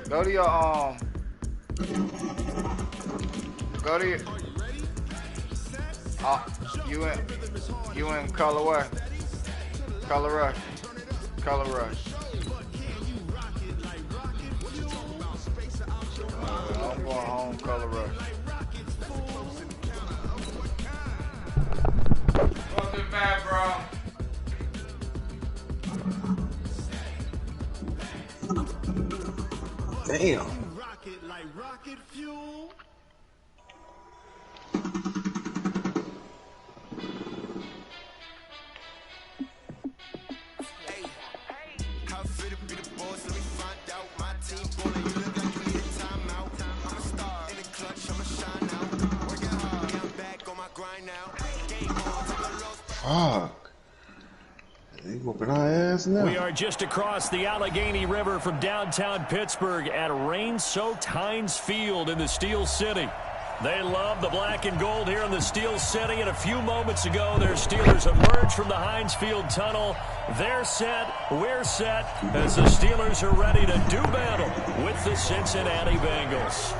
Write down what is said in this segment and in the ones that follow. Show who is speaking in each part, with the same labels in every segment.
Speaker 1: Go to your Go to your. You in color what? Color rush. Color rush. I'm going home. Color rush. What's it bad, bro?
Speaker 2: Damn. Fuck. They whooping our ass now.
Speaker 3: We are just across the Allegheny River from downtown Pittsburgh at rain-soaked Heinz Field in the Steel City. They love the black and gold here in the Steel City, and a few moments ago, their Steelers emerged from the Heinz Field tunnel. They're set, we're set, as the Steelers are ready to do battle with the Cincinnati Bengals.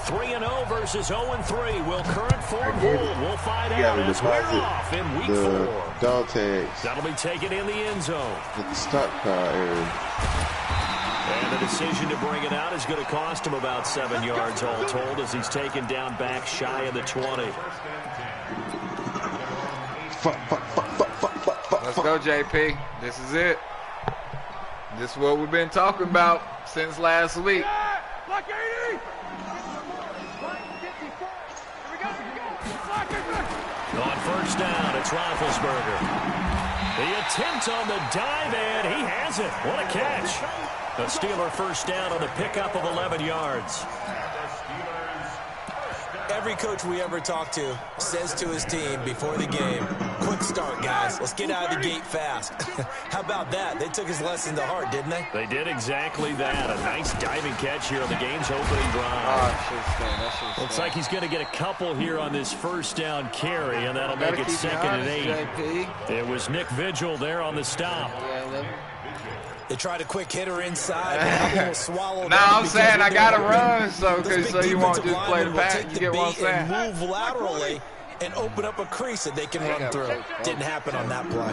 Speaker 3: 3-0 versus 0-3. Will current form hold? We'll find out as we're off in week 4.
Speaker 2: Dog tags.
Speaker 3: That'll be taken in the end zone.
Speaker 2: At the stockpile area.
Speaker 3: And the decision to bring it out is going to cost him about 7 yards all told as he's taken down back shy of the 20.
Speaker 1: Let's go, JP. This is it. This is what we've been talking about since last week.
Speaker 3: On first down, it's Roethlisberger. The attempt on the dive, and he has it. What a catch. The Steeler first down on the pickup of 11 yards.
Speaker 4: Every coach we ever talk to says to his team before the game, quick start, guys. Let's get out of the gate fast. How about that? They took his lesson to heart, didn't they?
Speaker 3: They did exactly that. A nice diving catch here on the game's opening drive. Looks like he's going to get a couple here on this first down carry, and that'll make it 2nd and 8. It was Nick Vigil there on the stop.
Speaker 4: They tried a quick hitter inside.
Speaker 1: No, I'm saying I got to run so you won't just play the pass. You get what I'm saying?
Speaker 4: Move laterally and open up a crease that they can run through. Didn't happen on that play.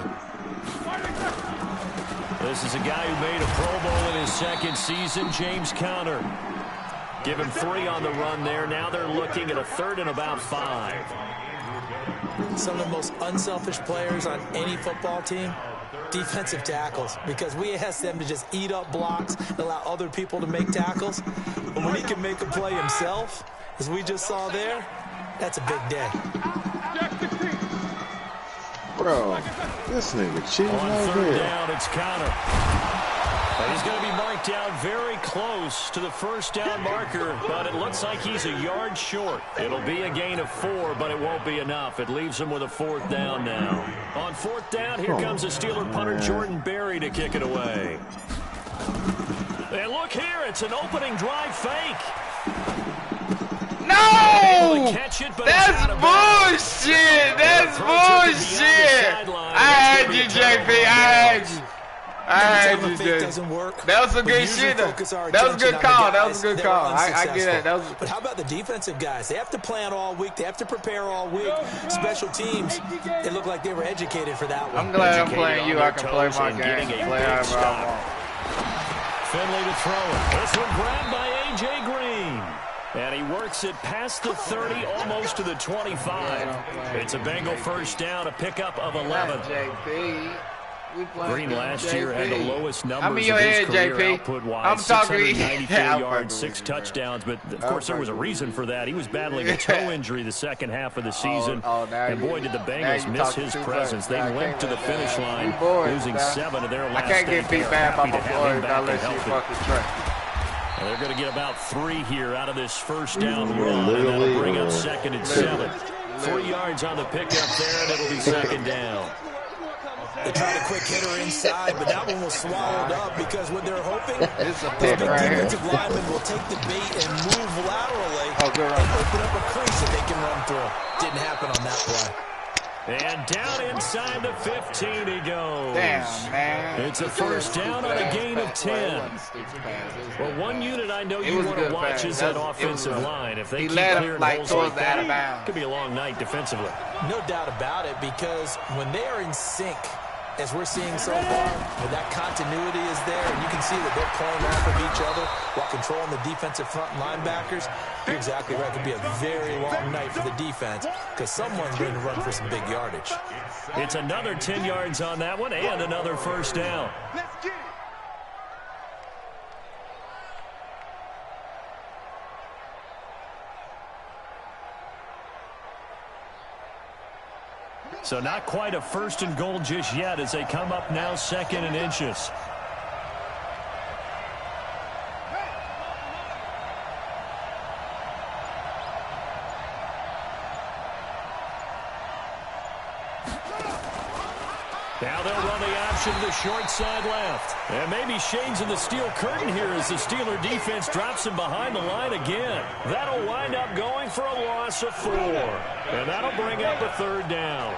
Speaker 3: This is a guy who made a Pro Bowl in his 2nd season, James Conner. Give him 3 on the run there. Now they're looking at a 3rd and about 5.
Speaker 4: Some of the most unselfish players on any football team, defensive tackles, because we ask them to just eat up blocks and allow other people to make tackles. And when he can make a play himself, as we just saw there, that's a big day.
Speaker 2: Bro, this nigga cheating
Speaker 3: on
Speaker 2: right
Speaker 3: 3rd
Speaker 2: here.
Speaker 3: down, it's Conner. He's going to be marked down very close to the first down marker, but it looks like he's a yard short. It'll be a gain of 4, but it won't be enough. It leaves him with a 4th down now. On 4th down, here comes the Steeler punter Jordan Berry to kick it away. And look here, it's an opening drive fake.
Speaker 1: No! That's bullshit! That's bullshit! I had you, JP. I had you. That was a good shit. That was a good call. That was a good call. I get that.
Speaker 4: But how about the defensive guys? They have to plan all week. They have to prepare all week. Special teams, it looked like they were educated for that one.
Speaker 1: I'm glad I'm playing you. I can play my game. Play however I want.
Speaker 3: Finley to throw it. This one grabbed by A.J. Green. And he works it past the 30, almost to the 25. It's a Bengal first down, a pickup of 11. Green last year had the lowest numbers of his career output-wise. 693 yards, 6 touchdowns, but of course there was a reason for that. He was battling a toe injury the second half of the season, and boy, did the Bengals miss his presence. They limped to the finish line, losing 7 of their last 8.
Speaker 1: I can't get beat bad by my boys unless you fucking try.
Speaker 3: They're going to get about 3 here out of this first down run, and that'll bring up 2nd and 7. 3 yards on the pickup there, and it'll be 2nd down.
Speaker 4: They tried a quick hitter inside, but that one was swallowed up because what they're hoping,
Speaker 1: this
Speaker 4: big defensive lineman will take the bait and move laterally and open up a crease that they can run through. Didn't happen on that play.
Speaker 3: And down inside the 15 he goes.
Speaker 1: Damn, man.
Speaker 3: It's a first down on a gain of 10. Well, one unit I know you want to watch is that offensive line. If they keep clearing holes like that, it could be a long night defensively.
Speaker 4: No doubt about it, because when they are in sync, as we're seeing so far, when that continuity is there, and you can see that they're playing off of each other while controlling the defensive front linebackers, you're exactly right. It could be a very long night for the defense because someone's going to run for some big yardage.
Speaker 3: It's another 10 yards on that one and another first down. So not quite a first and goal just yet as they come up now 2nd and inches. Now they'll run the option to the short side left. And maybe shades of the steel curtain here as the Steeler defense drops him behind the line again. That'll wind up going for a loss of 4. And that'll bring up a 3rd down.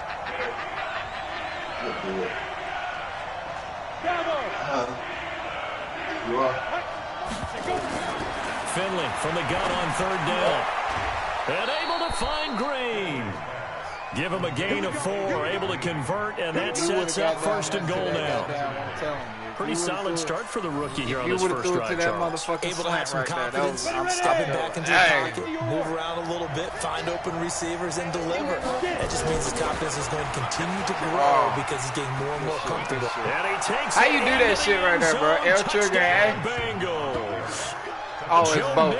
Speaker 3: Finley from the gun on 3rd down. And able to find Green. Give him a gain of 4, able to convert, and that sets up 1st and goal now. Pretty solid start for the rookie here on this first drive, Charles.
Speaker 4: Able to have some confidence, stepping back into the pocket, move around a little bit, find open receivers, and deliver. That just means his confidence is going to continue to grow because he's getting more and more comfortable.
Speaker 3: And he takes
Speaker 1: how you do that shit right there, bro? L trigger,
Speaker 3: Bengals.
Speaker 1: Oh,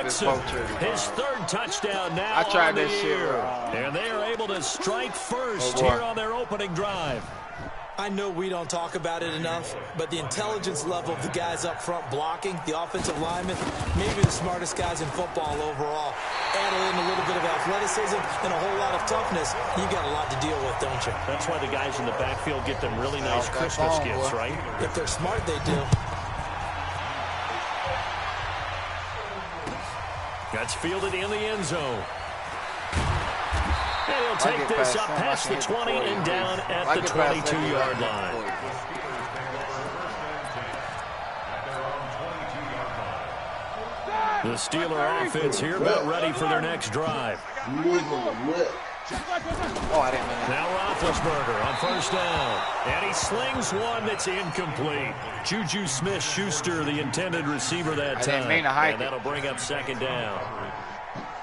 Speaker 1: it's both triggers.
Speaker 3: His 3rd touchdown now.
Speaker 1: I tried that shit.
Speaker 3: And they are able to strike first here on their opening drive.
Speaker 4: I know we don't talk about it enough, but the intelligence level of the guys up front blocking, the offensive linemen, maybe the smartest guys in football overall. Add in a little bit of athleticism and a whole lot of toughness, you got a lot to deal with, don't you?
Speaker 3: That's why the guys in the backfield get them really nice Christmas gifts, right?
Speaker 4: If they're smart, they do.
Speaker 3: That's fielded in the end zone. And he'll take this up past the 20 and down at the 22-yard line. The Steeler offense here about ready for their next drive.
Speaker 1: Oh, I didn't mean that.
Speaker 3: Now Roethlisberger on 1st down. And he slings one that's incomplete. Juju Smith-Schuster, the intended receiver that time.
Speaker 1: I didn't mean to hike
Speaker 3: and that'll bring up 2nd down.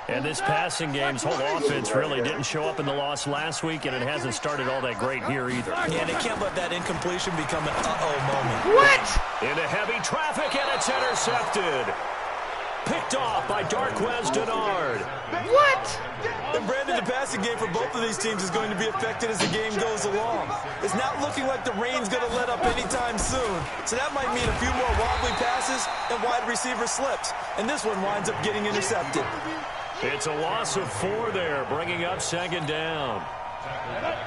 Speaker 3: And this passing game's whole offense really didn't show up in the loss last week, and it hasn't started all that great here either.
Speaker 4: Yeah, they can't let that incompletion become an uh-oh moment.
Speaker 1: What?
Speaker 3: Into heavy traffic, and it's intercepted. Picked off by Darquez Denard.
Speaker 1: What?
Speaker 4: And Brandon, the passing game for both of these teams is going to be affected as the game goes along. It's not looking like the rain's going to let up anytime soon. So that might mean a few more wobbly passes and wide receiver slips. And this one winds up getting intercepted.
Speaker 3: It's a loss of 4 there, bringing up 2nd down.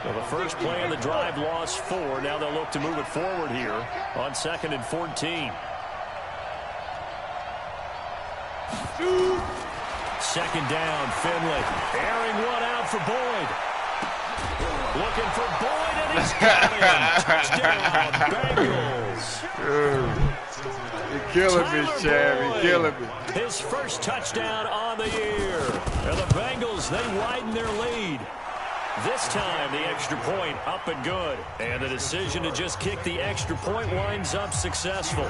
Speaker 3: So the first play of the drive lost 4. Now they'll look to move it forward here on 2nd and 14. 2nd down, Finley. Airing one out for Boyd. Looking for Boyd, and he's got him. Touchdown, Bengals.
Speaker 1: You're killing me, Chad. You're killing me.
Speaker 3: His first touchdown on the year. And the Bengals, they widen their lead. This time, the extra point up and good. And the decision to just kick the extra point winds up successful.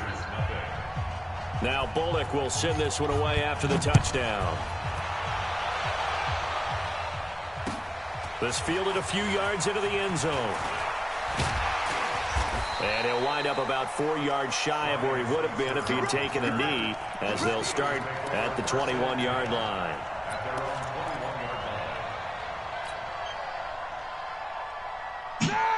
Speaker 3: Now Bullock will send this one away after the touchdown. This fielded a few yards into the end zone. And he'll wind up about 4 yards shy of where he would have been if he had taken a knee, as they'll start at the 21-yard line.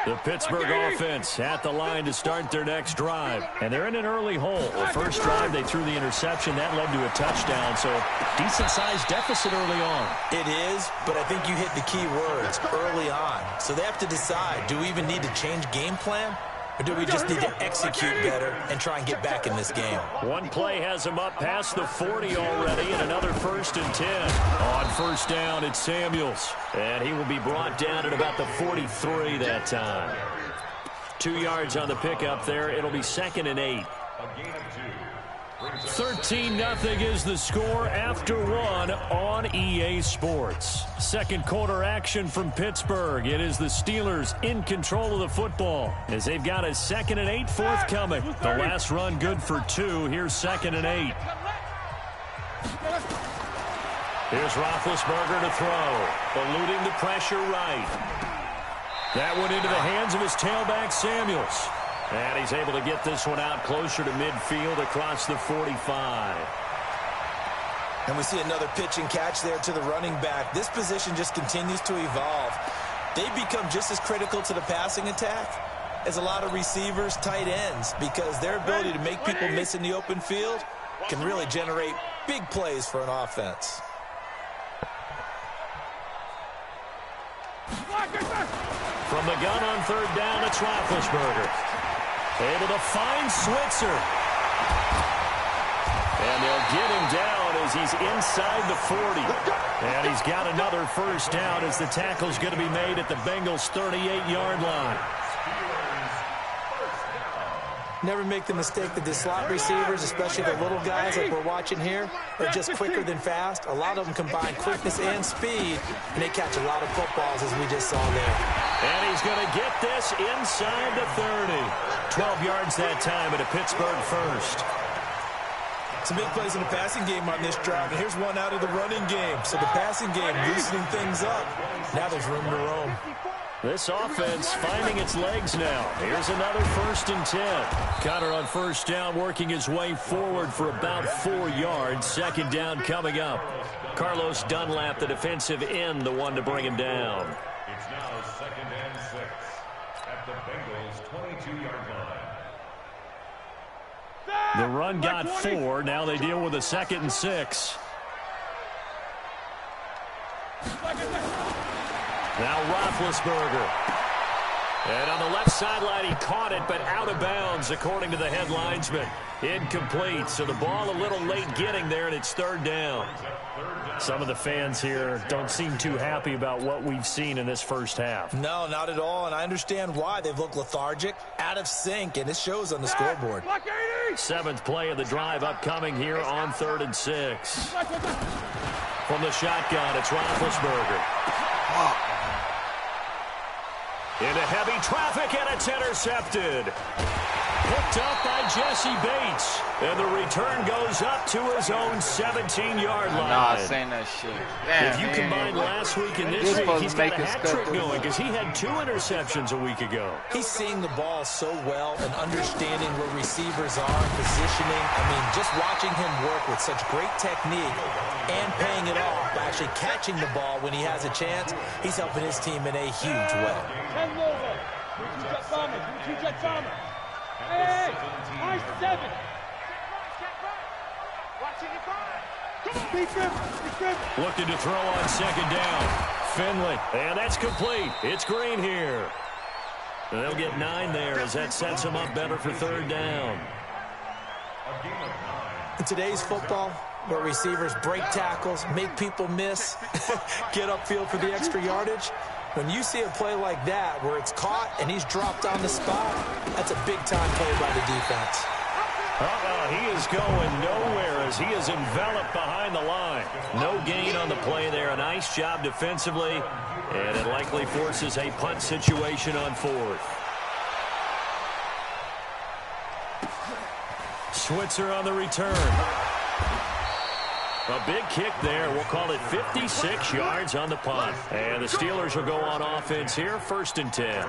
Speaker 3: The Pittsburgh offense at the line to start their next drive. And they're in an early hole. The first drive, they threw the interception. That led to a touchdown, so decent-sized deficit early on.
Speaker 4: It is, but I think you hit the key words, early on. So they have to decide, do we even need to change game plan? Or do we just need to execute better and try and get back in this game?
Speaker 3: One play has him up past the 40 already, and another 1st and 10. On 1st down, it's Samuels. And he will be brought down at about the 43 that time. 2 yards on the pickup there. It'll be 2nd and 8. 13-0 is the score after 1 on EA Sports. Second quarter action from Pittsburgh. It is the Steelers in control of the football as they've got a 2nd and 8 forthcoming. The last run good for 2. Here's 2nd and 8. Here's Roethlisberger to throw. Eluding the pressure right. That went into the hands of his tailback, Samuels. And he's able to get this one out closer to midfield across the 45.
Speaker 4: And we see another pitch and catch there to the running back. This position just continues to evolve. They become just as critical to the passing attack as a lot of receivers, tight ends, because their ability to make people miss in the open field can really generate big plays for an offense.
Speaker 3: From the gun on 3rd down, it's Roethlisberger. Able to find Switzer. And they'll get him down as he's inside the 40. And he's got another 1st down as the tackle's going to be made at the Bengals' 38-yard line.
Speaker 4: Never make the mistake that the slot receivers, especially the little guys like we're watching here, are just quicker than fast. A lot of them combine quickness and speed, and they catch a lot of footballs, as we just saw there.
Speaker 3: And he's going to get this inside the 30. 12 yards that time at a Pittsburgh 1st.
Speaker 4: Some big plays in the passing game on this drive, and here's one out of the running game. So the passing game loosening things up. Now there's room to roam.
Speaker 3: This offense finding its legs now. Here's another 1st and 10. Connor on 1st down, working his way forward for about 4 yards. 2nd down coming up. Carlos Dunlap, the defensive end, the one to bring him down.
Speaker 5: It's now 2nd and 6 at the Bengals' 22-yard line.
Speaker 3: The run got 4. Now they deal with a 2nd and 6. Now Roethlisberger. And on the left sideline, he caught it, but out of bounds, according to the head linesman. Incomplete, so the ball a little late getting there, and it's 3rd down. Some of the fans here don't seem too happy about what we've seen in this first half.
Speaker 4: No, not at all, and I understand why. They've looked lethargic, out of sync, and it shows on the scoreboard.
Speaker 3: 7th play of the drive upcoming here on 3rd and 6. From the shotgun, it's Roethlisberger. Into heavy traffic, and it's intercepted. Picked up by Jesse Bates. And the return goes up to his own 17-yard line.
Speaker 1: Nah, saying that shit. Damn,
Speaker 3: if you combine last week and this week, he's got a hat trick going because he had 2 interceptions a week ago.
Speaker 4: He's seeing the ball so well and understanding where receivers are, positioning. I mean, just watching him work with such great technique and paying it off by actually catching the ball when he has a chance, he's helping his team in a huge way.
Speaker 5: Hey,
Speaker 6: nice 7.
Speaker 3: Looking to throw on 2nd down. Finley, and that's complete. It's Green here. And they'll get 9 there as that sets them up better for 3rd down.
Speaker 4: In today's football, where receivers break tackles, make people miss, get upfield for the extra yardage, when you see a play like that where it's caught and he's dropped on the spot, that's a big-time play by the defense.
Speaker 3: He is going nowhere as he is enveloped behind the line. No gain on the play there. A nice job defensively, and it likely forces a punt situation on 4th. Switzer on the return. A big kick there. We'll call it 56 yards on the punt. And the Steelers will go on offense here, 1st and 10.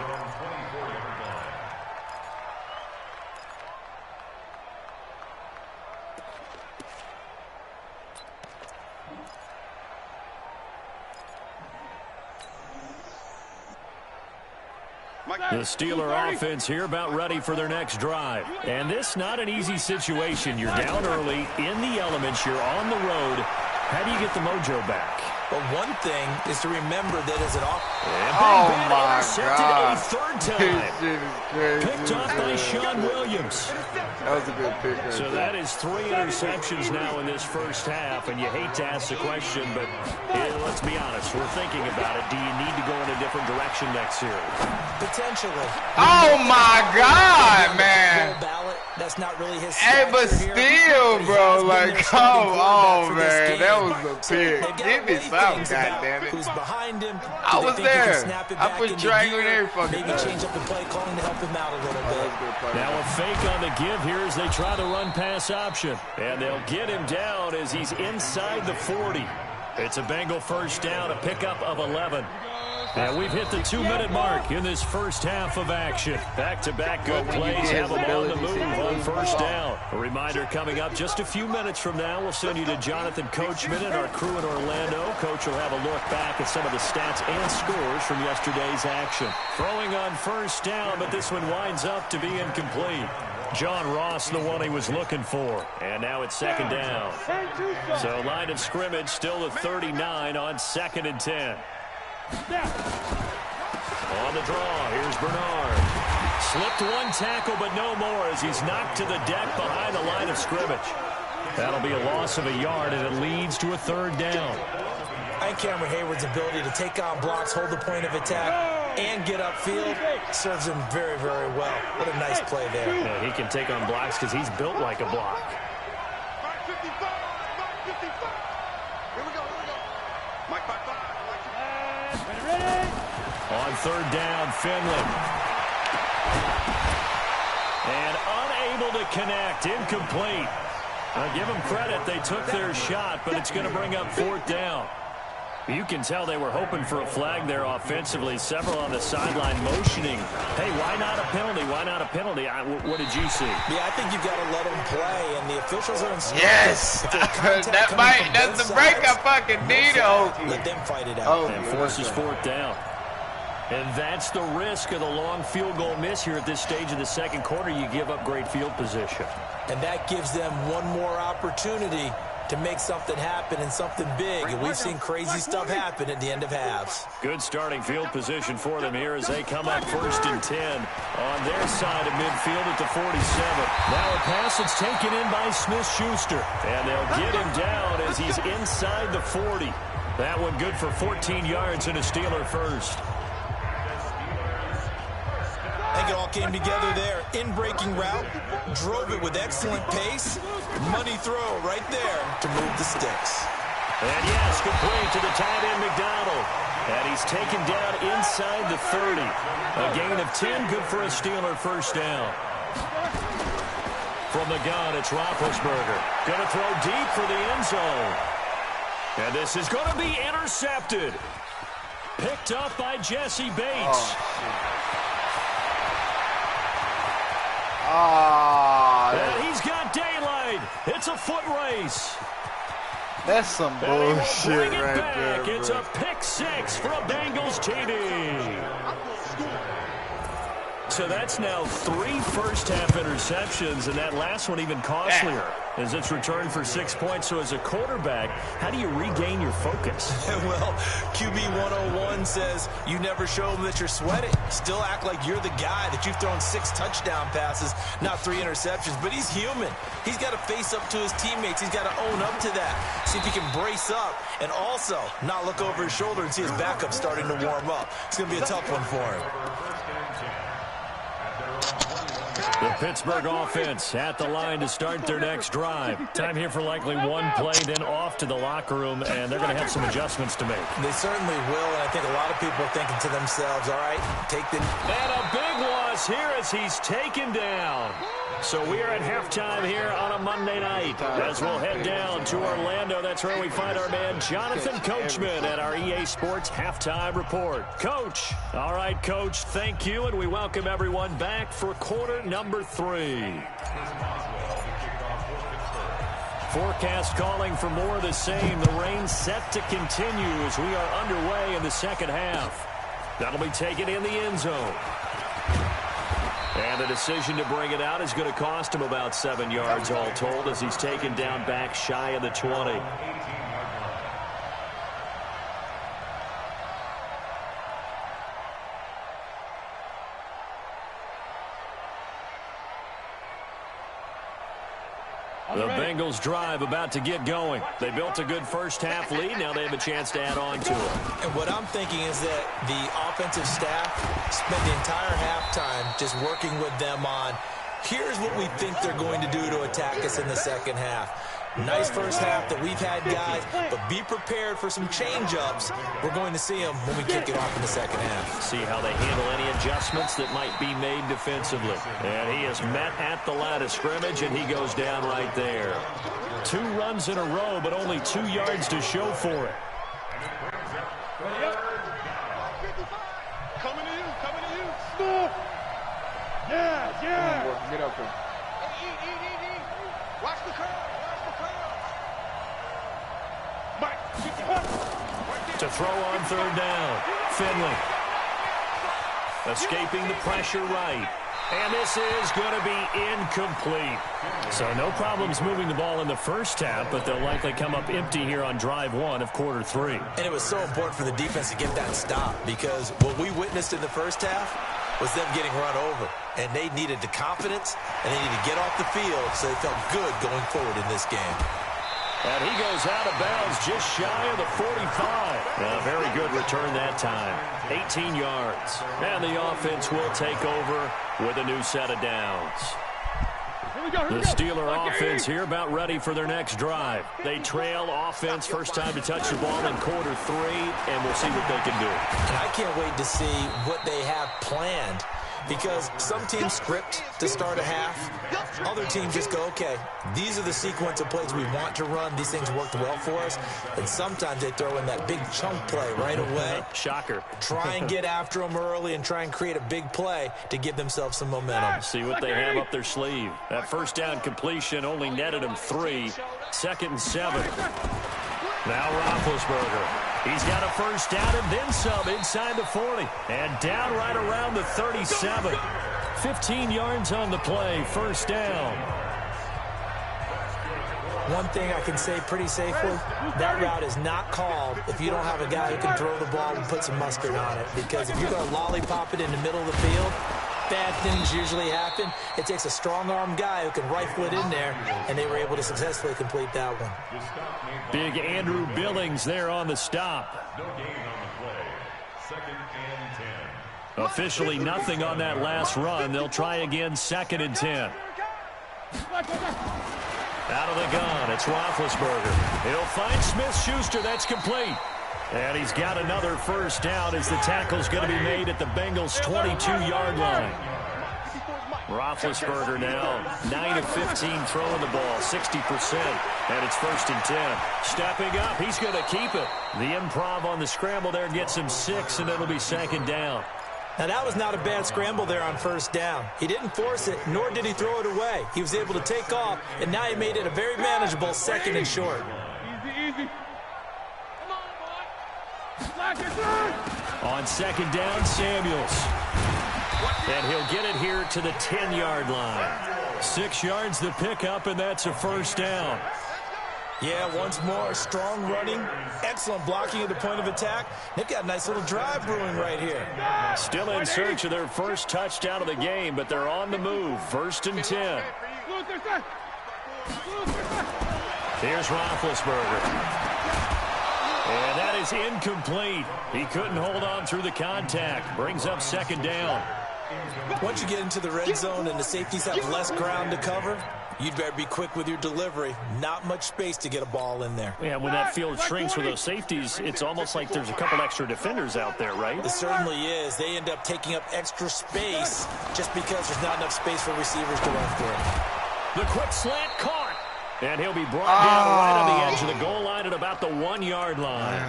Speaker 3: The Steeler offense here about ready for their next drive. And this not an easy situation. You're down early, in the elements, you're on the road. How do you get the mojo back?
Speaker 4: But one thing is to remember that as an
Speaker 3: oh my God! A third time. Picked off by Sean Williams.
Speaker 1: That was a good pick. Right
Speaker 3: so
Speaker 1: there.
Speaker 3: that is 3 interceptions now in this first half, and you hate to ask the question, but let's be honest. We're thinking about it. Do you need to go in a different direction next year?
Speaker 4: Potentially.
Speaker 1: Oh my God, man!
Speaker 4: That's not really his.
Speaker 1: Hey, but still, bro, like, come on, man, that was a pick. Give me something, goddammit.
Speaker 4: Who's behind him?
Speaker 1: I was there. I put triangle in every fucking
Speaker 4: maybe change up the play calling to help him out a little bit.
Speaker 3: Now a fake on the give here as they try the run pass option, and they'll get him down as he's inside the 40. It's a Bengal first down, a pickup of 11. And we've hit the 2-minute mark in this first half of action. Back-to-back good plays have them on the move on first down. A reminder coming up just a few minutes from now. We'll send you to Jonathan Coachman and our crew in Orlando. Coach will have a look back at some of the stats and scores from yesterday's action. Throwing on first down, but this one winds up to be incomplete. John Ross, the one he was looking for. And now it's second down. So line of scrimmage still at 39 on 2nd and 10. On the draw, here's Bernard. Slipped one tackle, but no more as he's knocked to the deck behind the line of scrimmage. That'll be a loss of a yard, and it leads to a third down.
Speaker 4: And Cameron Hayward's ability to take on blocks, hold the point of attack, and get upfield serves him very, very well. What a nice play there.
Speaker 3: Yeah, he can take on blocks because he's built like a block. On third down, Finley. And unable to connect, incomplete. I'll give them credit, they took their shot, but it's going to bring up 4th down. You can tell they were hoping for a flag there offensively. Several on the sideline motioning. Hey, why not a penalty? Why not a penalty? What did you see?
Speaker 4: Yeah, I think you've got to let them play, and the officials are instructed.
Speaker 1: Yes! That's the break I fucking need.
Speaker 4: Let them fight it out.
Speaker 3: And forces 4th down. And that's the risk of the long field goal miss here at this stage of the second quarter. You give up great field position.
Speaker 4: And that gives them one more opportunity to make something happen and something big. And we've seen crazy stuff happen at the end of halves.
Speaker 3: Good starting field position for them here as they come up 1st and 10 on their side of midfield at the 47. Now a pass that's taken in by Smith-Schuster. And they'll get him down as he's inside the 40. That one good for 14 yards and a Steeler first.
Speaker 4: I think it all came together there. In-breaking route, drove it with excellent pace. Money throw right there to move the sticks.
Speaker 3: And yes, complete to the tight end McDonald. And he's taken down inside the 30. A gain of 10, good for a Steeler first down. From the gun, it's Roethlisberger. Going to throw deep for the end zone. And this is going to be intercepted. Picked up by Jesse Bates. And he's got daylight. It's a foot race.
Speaker 1: That's some bullshit right there, bro.
Speaker 3: It's a pick 6 for a Bengals TD. So that's now 3 first-half interceptions, and that last one even costlier as it's returned for 6 points. So as a quarterback, how do you regain your focus?
Speaker 4: Well, QB 101 says you never show them that you're sweating. Still act like you're the guy, that you've thrown 6 touchdown passes, not 3 interceptions. But he's human. He's got to face up to his teammates. He's got to own up to that. See if he can brace up and also not look over his shoulder and see his backup starting to warm up. It's going to be a tough one for him.
Speaker 3: The Pittsburgh offense at the line to start their next drive. Time here for likely one play, then off to the locker room, and they're going to have some adjustments to make.
Speaker 4: They certainly will, and I think a lot of people are thinking to themselves, all right, take the...
Speaker 3: And a big loss here as he's taken down. So we are at halftime here on a Monday night as we'll head down to Orlando. That's where we find our man Jonathan Coachman at our EA Sports Halftime Report. Coach. All right, Coach, thank you, and we welcome everyone back for quarter number 3. Forecast calling for more of the same. The rain set to continue as we are underway in the second half. That'll be taken in the end zone. And the decision to bring it out is going to cost him about 7 yards all told as he's taken down back shy of the 20. Bengals drive about to get going. They built a good first-half lead. Now they have a chance to add on to it.
Speaker 4: And what I'm thinking is that the offensive staff spent the entire halftime just working with them on, here's what we think they're going to do to attack us in the second half. Nice first half that we've had, guys, but be prepared for some change-ups. We're going to see them when we kick it off in the second half.
Speaker 3: See how they handle any adjustments that might be made defensively. And he is met at the line of scrimmage, and he goes down right there. 2 runs in a row, but only 2 yards to show for it.
Speaker 6: Coming to you. Stop. Yeah.
Speaker 1: Get up there.
Speaker 6: Watch the curve.
Speaker 3: To throw on third down. Finley. Escaping the pressure right. And this is going to be incomplete. So no problems moving the ball in the first half, but they'll likely come up empty here on drive 1 of quarter 3.
Speaker 4: And it was so important for the defense to get that stop, because what we witnessed in the first half was them getting run over. And they needed the confidence, and they needed to get off the field so they felt good going forward in this game.
Speaker 3: And he goes out of bounds just shy of the 45. A very good return that time. 18 yards. And the offense will take over with a new set of downs. The Steeler offense here about ready for their next drive. They trail offense, first time to touch the ball in quarter 3, and we'll see what they can do.
Speaker 4: And I can't wait to see what they have planned, because some teams script to start a half. Other teams just go, okay, these are the sequence of plays we want to run. These things worked well for us. And sometimes they throw in that big chunk play right away.
Speaker 3: Shocker.
Speaker 4: Try and get after them early and try and create a big play to give themselves some momentum.
Speaker 3: See what they have up their sleeve. That first down completion only netted them 3. 2nd and 7. Now Roethlisberger. He's got a first down and then some inside the 40. And down right around the 37. 15 yards on the play. First down.
Speaker 4: One thing I can say pretty safely, that route is not called if you don't have a guy who can throw the ball and put some mustard on it. Because if you're going to lollipop it in the middle of the field, bad things usually happen. It takes a strong-arm guy who can rifle it in there, and they were able to successfully complete that one.
Speaker 3: Big Andrew Billings there on the stop.
Speaker 5: No gain on the play. 2nd and 10.
Speaker 3: Officially nothing on that last run. They'll try again, 2nd and 10. Out of the gun, it's Roethlisberger. He'll find Smith-Schuster. That's complete. And he's got another first down as the tackle's going to be made at the Bengals' 22-yard line. Roethlisberger now 9 of 15 throwing the ball, 60%, and it's 1st and 10. Stepping up, he's going to keep it. The improv on the scramble there gets him 6, and it'll be 2nd down.
Speaker 4: Now, that was not a bad scramble there on first down. He didn't force it, nor did he throw it away. He was able to take off, and now he made it a very manageable 2nd and short.
Speaker 6: Easy.
Speaker 3: On 2nd down, Samuels. And he'll get it here to the 10-yard line. 6 yards the pickup, and that's a first down.
Speaker 4: Yeah, once more, strong running, excellent blocking at the point of attack. They've got a nice little drive brewing right here.
Speaker 3: Still in search of their first touchdown of the game, but they're on the move. 1st and 10. Here's Roethlisberger. And that is incomplete. He couldn't hold on through the contact. Brings up 2nd down.
Speaker 4: Once you get into the red zone and the safeties have less ground to cover, you'd better be quick with your delivery. Not much space to get a ball in there.
Speaker 3: Yeah, when that field shrinks with those safeties, it's almost like there's a couple extra defenders out there, right?
Speaker 4: It certainly is. They end up taking up extra space just because there's not enough space for receivers to run through.
Speaker 3: The quick slant caught. And he'll be brought down right on the edge of the goal line at about the 1-yard line.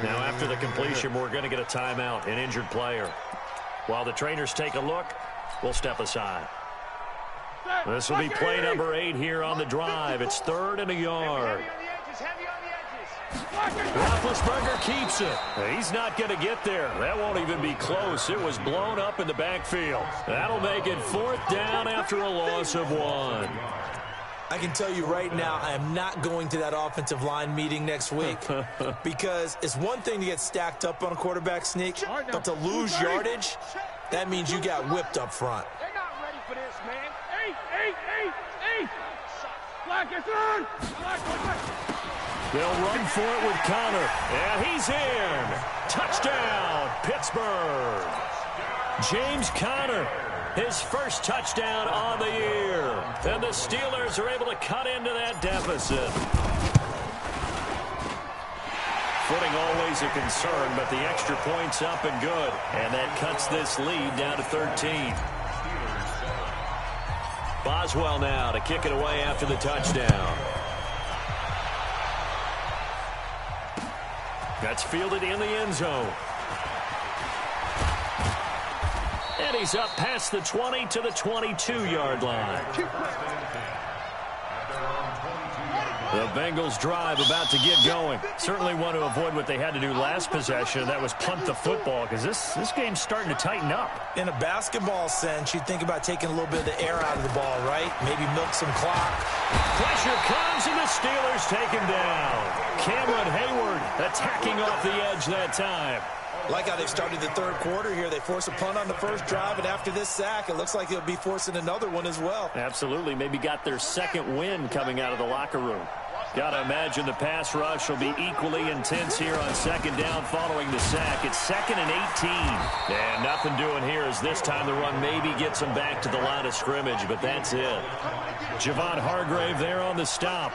Speaker 3: Now, after the completion, we're going to get a timeout, an injured player. While the trainers take a look, we'll step aside. This will be play number 8 here on the drive. It's 3rd and a yard. Roethlisberger keeps it. He's not going to get there. That won't even be close. It was blown up in the backfield. That'll make it 4th down after a loss of 1.
Speaker 4: I can tell you right now, I am not going to that offensive line meeting next week because it's one thing to get stacked up on a quarterback sneak, but to lose yardage, that means you got whipped up front.
Speaker 6: They're not ready for this, man. Hey.
Speaker 3: They'll run for it with Connor. And he's in. Touchdown, Pittsburgh. James Conner, his first touchdown on the year. And the Steelers are able to cut into that deficit. Footing always a concern, but the extra point's up and good. And that cuts this lead down to 13. Boswell now to kick it away after the touchdown. That's fielded in the end zone. And he's up past the 20 to the 22-yard line. The Bengals drive about to get going. Certainly want to avoid what they had to do last possession. That was punt the football, because this game's starting to tighten up.
Speaker 4: In a basketball sense, you think about taking a little bit of the air out of the ball, right? Maybe milk some clock.
Speaker 3: Pressure comes, and the Steelers take him down. Cameron Hayward attacking off the edge that time.
Speaker 4: Like how they've started the third quarter here. They force a punt on the first drive, and after this sack, it looks like they'll be forcing another one as well.
Speaker 3: Absolutely. Maybe got their second win coming out of the locker room. Got to imagine the pass rush will be equally intense here on second down following the sack. It's 2nd and 18. And nothing doing here as this time the run maybe gets them back to the line of scrimmage, but that's it. Javon Hargrave there on the stop.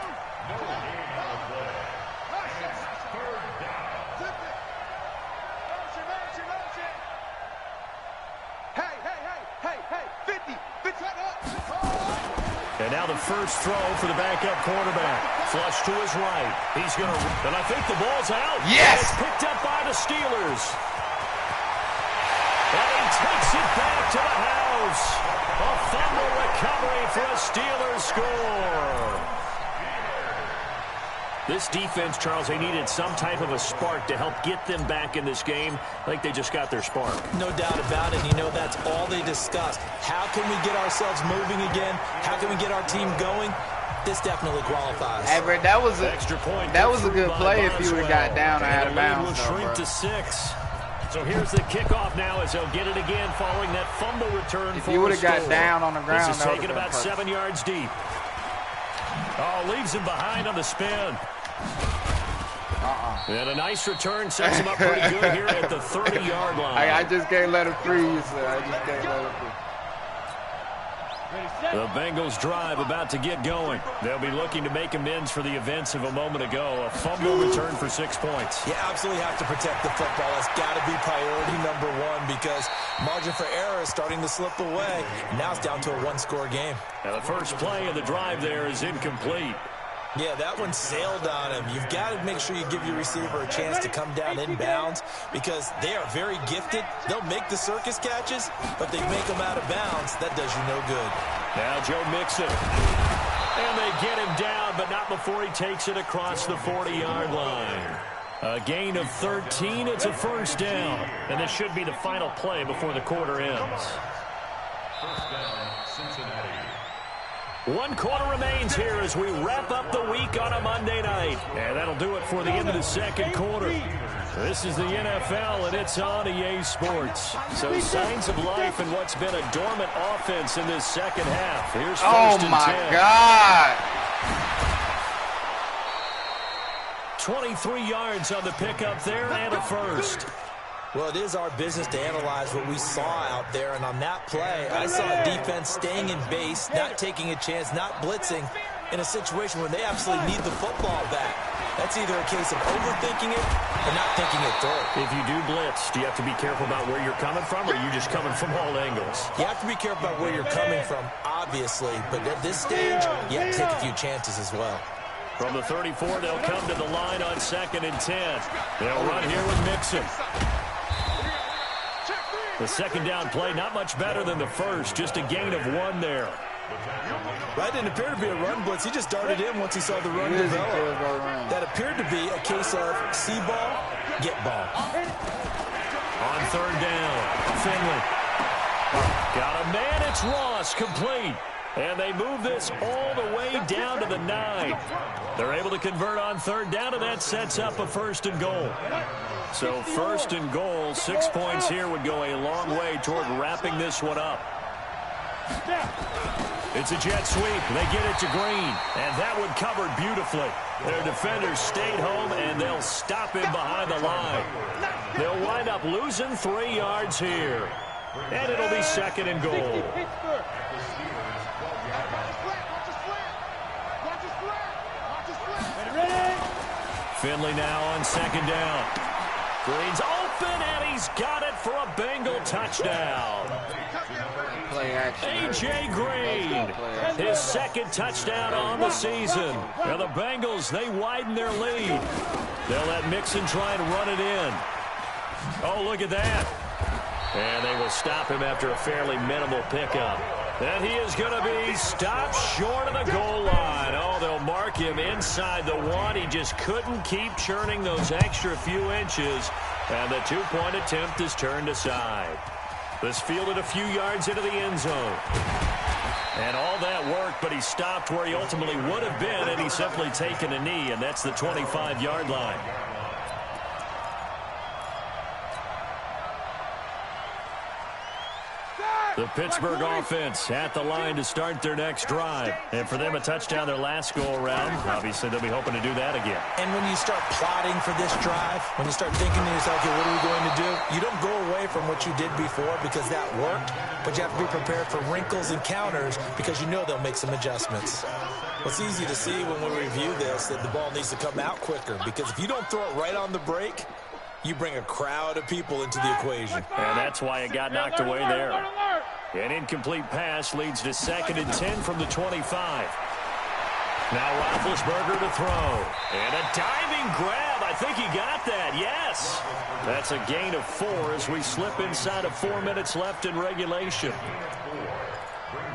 Speaker 3: And now the first throw for the backup quarterback. Flush to his right. He's going to... And I think the ball's out.
Speaker 1: Yes!
Speaker 3: It's picked up by the Steelers. And he takes it back to the house. A fumble recovery for a Steelers score. This defense, Charles, they needed some type of a spark to help get them back in this game. I think they just got their spark.
Speaker 4: No doubt about it. You know, that's all they discussed. How can we get ourselves moving again? How can we get our team going? This definitely qualifies.
Speaker 1: Hey, bro, that was a
Speaker 3: extra point.
Speaker 1: That was a good play if you would have got down or out of bounds.
Speaker 3: Will shrink to 6. So here's the kickoff now as they'll get it again following that fumble return.
Speaker 1: If you would have got down on the ground,
Speaker 3: this is taken about 7 yards deep. Oh, leaves him behind on the spin. And a nice return sets him up pretty good here at the 30-yard line.
Speaker 1: I just can't let him freeze, sir. I just can't let him freeze.
Speaker 3: The Bengals drive about to get going. They'll be looking to make amends for the events of a moment ago. A fumble return for 6 points.
Speaker 4: You absolutely have to protect the football. That's got to be priority number one because margin for error is starting to slip away. Now it's down to a one-score game.
Speaker 3: Now the first play of the drive there is incomplete.
Speaker 4: Yeah, that one sailed on him. You've got to make sure you give your receiver a chance to come down inbounds because they are very gifted. They'll make the circus catches, but they make them out of bounds. That does you no good.
Speaker 3: Now Joe Mixon. And they get him down, but not before he takes it across the 40-yard line. A gain of 13. It's a first down. And this should be the final play before the quarter ends.
Speaker 5: First down, Cincinnati.
Speaker 3: 1 quarter remains here as we wrap up the week on a Monday night. And that'll do it for the end of the second quarter. This is the NFL, and it's on EA Sports. So signs of life in what's been a dormant offense in this second half. Here's first and 10.
Speaker 1: Oh, my God.
Speaker 3: 23 yards on the pickup there and a first.
Speaker 4: Well, it is our business to analyze what we saw out there, and on that play, I saw a defense staying in base, not taking a chance, not blitzing, in a situation where they absolutely need the football back. That's either a case of overthinking it or not thinking it through.
Speaker 3: If you do blitz, do you have to be careful about where you're coming from, or are you just coming from all angles?
Speaker 4: You have to be careful about where you're coming from, obviously, but at this stage, you have to take a few chances as well.
Speaker 3: From the 34, they'll come to the line on 2nd and 10. They'll run here with Mixon. The second down play, not much better than the first, just a gain of 1 there.
Speaker 4: That didn't appear to be a run blitz. He just darted in once he saw the run develop. That appeared to be a case of see ball, get ball.
Speaker 3: On 3rd down, Finley. Got a man, it's Ross, complete. And they move this all the way down to the 9. They're able to convert on 3rd down, and that sets up a 1st and goal. So 1st and goal, 6 points here would go a long way toward wrapping this one up. It's a jet sweep. They get it to Green, and that one covered beautifully. Their defenders stayed home, and they'll stop him behind the line. They'll wind up losing 3 yards here, and it'll be 2nd and goal. Finley now on 2nd down. Green's open, and he's got it for a Bengal touchdown.
Speaker 1: Play action.
Speaker 3: A.J. Green, his 2nd touchdown on the season. Now the Bengals, they widen their lead. They'll let Mixon try and run it in. Oh, look at that. And they will stop him after a fairly minimal pickup. And he is going to be stopped short of the goal line. Oh, they'll mark him inside the 1. He just couldn't keep churning those extra few inches. And the 2-point attempt is turned aside. This fielded a few yards into the end zone. And all that worked, but he stopped where he ultimately would have been, and he's simply taken a knee, and that's the 25-yard line. The Pittsburgh offense at the line to start their next drive. And for them, a touchdown their last go-around. Obviously, they'll be hoping to do that again.
Speaker 4: And when you start plotting for this drive, when you start thinking to yourself, okay, what are we going to do? You don't go away from what you did before because that worked, but you have to be prepared for wrinkles and counters because you know they'll make some adjustments. Well, it's easy to see when we review this that the ball needs to come out quicker because if you don't throw it right on the break, you bring a crowd of people into the equation.
Speaker 3: And that's why it got knocked away there. An incomplete pass leads to 2nd and 10 from the 25. Now Roethlisberger to throw. And a diving grab. I think he got that. Yes. That's a gain of 4 as we slip inside of 4 minutes left in regulation.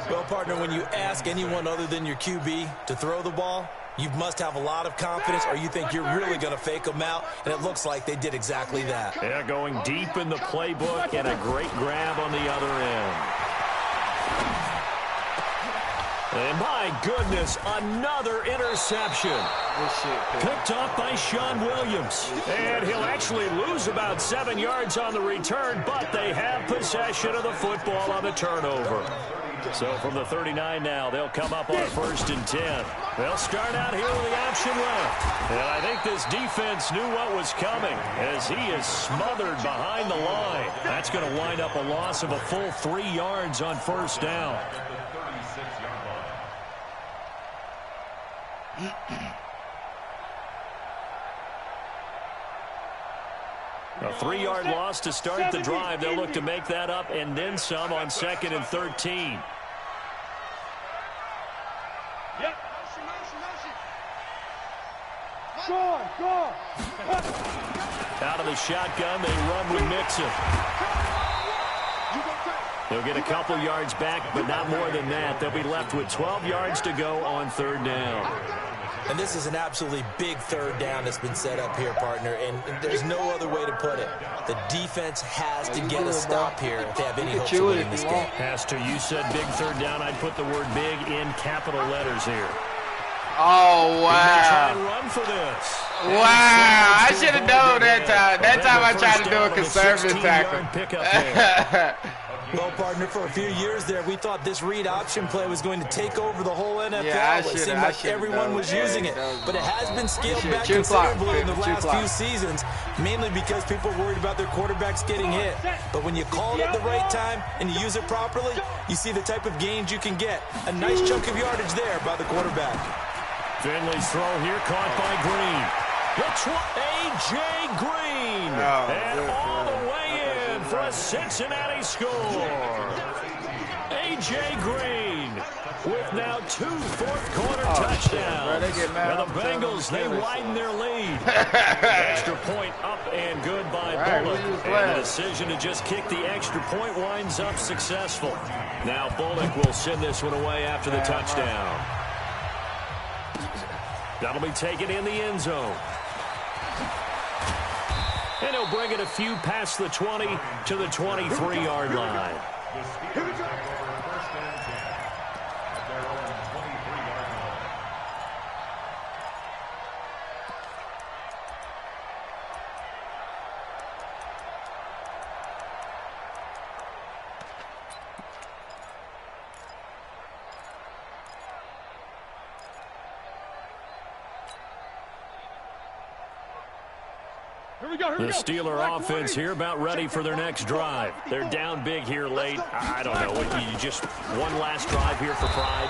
Speaker 4: Well, partner, when you ask anyone other than your QB to throw the ball, you must have a lot of confidence or you think you're really going to fake them out, and it looks like they did exactly that.
Speaker 3: Yeah, going deep in the playbook and a great grab on the other end. And my goodness, another interception. Picked off by Sean Williams. And he'll actually lose about 7 yards on the return, but they have possession of the football on the turnover. So from the 39 now, they'll come up on 1st and 10. They'll start out here with the option left. And I think this defense knew what was coming as he is smothered behind the line. That's going to wind up a loss of a full 3 yards on 1st down. A 3-yard loss to start the drive. They'll look to make that up and then some on 2nd and 13.
Speaker 6: Yep. Go.
Speaker 3: Out of the shotgun, they run with Mixon. They'll get a couple yards back, but not more than that. They'll be left with 12 yards to go on 3rd down.
Speaker 4: And this is an absolutely big 3rd down that's been set up here, partner, and there's no other way to put it. The defense has to get a stop here if they have any hope to win this game.
Speaker 3: Has to. You said big 3rd down. I'd put the word big in capital letters here.
Speaker 1: Oh, wow.
Speaker 3: Try and run for this.
Speaker 1: Wow. I should have known that time. That time I tried to do a conservative tackle.
Speaker 4: Well, partner, for a few years there, we thought this read option play was going to take over the whole NFL. It seemed like everyone was using it. But it has been scaled back considerably in the last few seasons, mainly because people are worried about their quarterbacks getting hit. But when you call it at the right time and you use it properly, you see the type of gains you can get. A nice chunk of yardage there by the quarterback.
Speaker 3: Finley's throw here caught by Green. A.J. Green. And all the way in for a Cincinnati score. A.J. Green with now 2 fourth-quarter touchdowns. Now the Bengals, they widen their lead. Extra point up and good by Bullock. And the decision to just kick the extra point winds up successful. Now Bullock will send this one away after the touchdown. That'll be taken in the end zone. And he'll bring it a few past the 20 to the 23-yard line. The Steeler offense here about ready for their next drive. They're down big here late. I don't know. You just one last drive here for pride?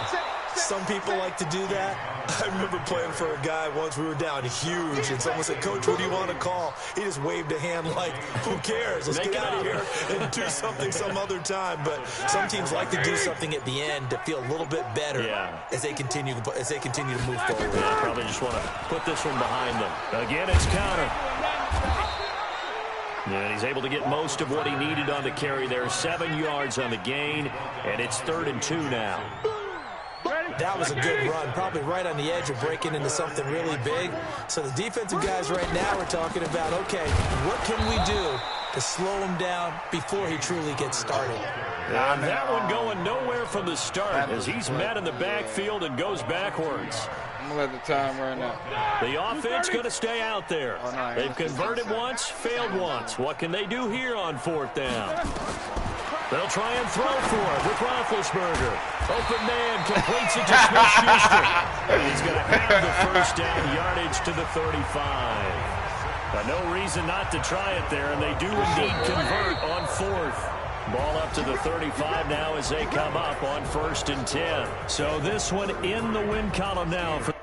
Speaker 4: Some people like to do that. I remember playing for a guy once. We were down huge, and someone said, "Coach, what do you want to call?" He just waved a hand like, "Who cares? Let's get out of here and do something some other time." But some teams like to do something at the end to feel a little bit better as they continue to move forward.
Speaker 3: Yeah, probably just want to put this one behind them. Again, it's counter. And he's able to get most of what he needed on the carry there. 7 yards on the gain, and it's 3rd and 2 now.
Speaker 4: That was a good run, probably right on the edge of breaking into something really big. So the defensive guys right now are talking about, okay, what can we do to slow him down before he truly gets started?
Speaker 3: And that one going nowhere from the start as he's met in the backfield and goes backwards.
Speaker 1: I'm going to let the time run out.
Speaker 3: The offense going to stay out there. They've converted once, failed once. What can they do here on 4th down? They'll try and throw for it with Roethlisberger. Open man completes it to Smith-Schuster. He's going to have the 1st down yardage to the 35. But no reason not to try it there, and they do indeed convert on 4th. Ball up to the 35 now as they come up on 1st and 10. So this one in the win column now for